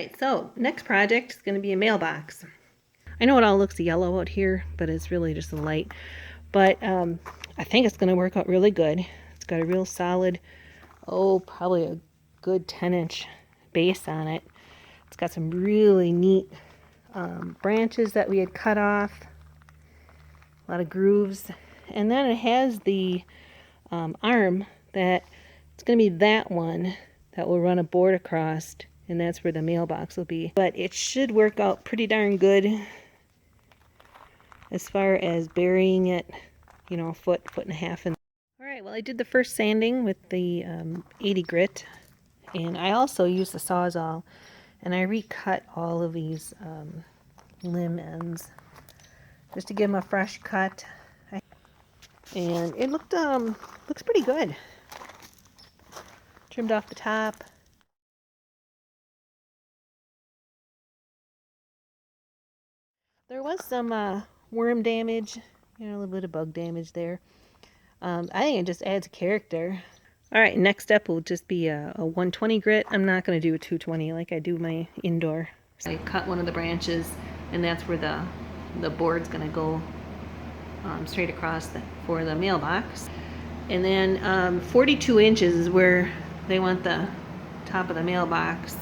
Alright, so next project is going to be a mailbox. I know it all looks yellow out here, but it's really just the light. But I think it's going to work out really good. It's got a real solid, probably a good 10-inch base on it. It's got some really neat branches that we had cut off. A lot of grooves. And then it has the arm that it's going to be that one that will run a board across, and that's where the mailbox will be. But it should work out pretty darn good as far as burying it, you know, a foot and a half in. Alright, well I did the first sanding with the 80 grit, and I also used the Sawzall, and I recut all of these limb ends just to give them a fresh cut. And it looks pretty good. Trimmed off the top. There was some worm damage, you know, a little bit of bug damage there. I think it just adds character. Alright, next up will just be a 120 grit. I'm not going to do a 220 like I do my indoor. So I cut one of the branches, and that's where the board's going to go straight across for the mailbox. And then 42 inches is where they want the top of the mailbox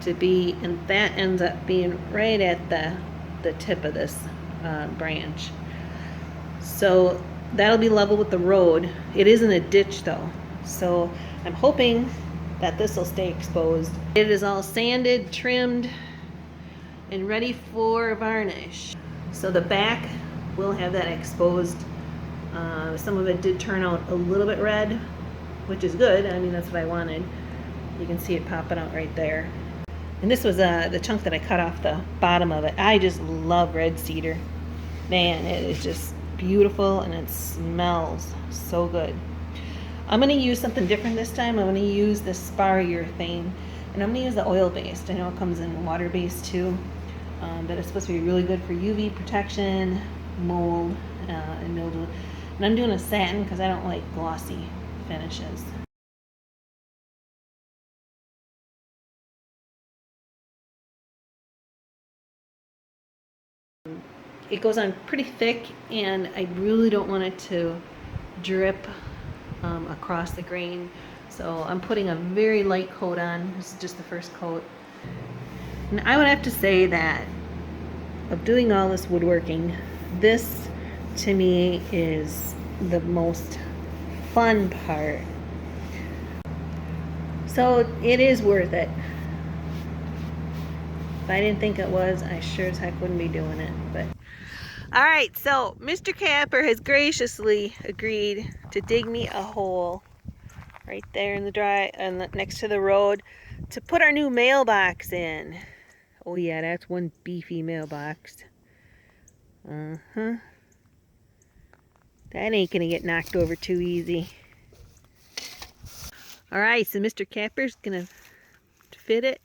to be, and that ends up being right at the tip of this branch. So that'll be level with the road. It is in a ditch though, so I'm hoping that this will stay exposed. It is all sanded, trimmed, and ready for varnish. So the back will have that exposed. Some of it did turn out a little bit red, which is good. I mean, that's what I wanted. You can see it popping out right there. And this was the chunk that I cut off the bottom of it. I just love red cedar. Man, it is just beautiful, and it smells so good. I'm going to use something different this time. I'm going to use the spar urethane, and I'm going to use the oil-based. I know it comes in water-based too, but it's supposed to be really good for UV protection, mold, and mildew. And I'm doing a satin because I don't like glossy finishes. It goes on pretty thick, and I really don't want it to drip across the grain. So I'm putting a very light coat on. This is just the first coat. And I would have to say that of doing all this woodworking, this to me is the most fun part. So it is worth it. If I didn't think it was, I sure as heck wouldn't be doing it. But alright, so Mr. Kapper has graciously agreed to dig me a hole right there in the next to the road to put our new mailbox in. Oh yeah, that's one beefy mailbox. That ain't gonna get knocked over too easy. Alright, so Mr. Kapper's gonna fit it.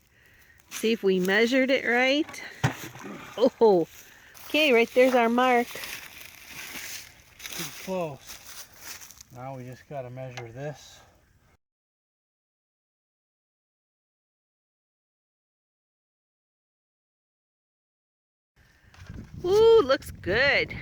See if we measured it right. Oh, okay, right there's our mark. Pretty close. Now we just gotta measure this. Ooh, looks good.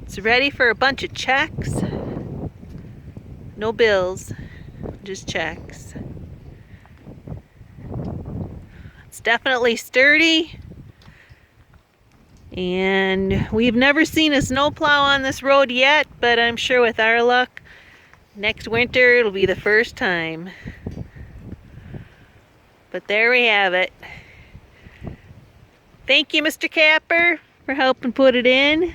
It's ready for a bunch of checks. No bills, just checks. It's definitely sturdy. And we've never seen a snowplow on this road yet, but I'm sure with our luck, next winter it'll be the first time. But there we have it. Thank you, Mr. Kapper, for helping put it in.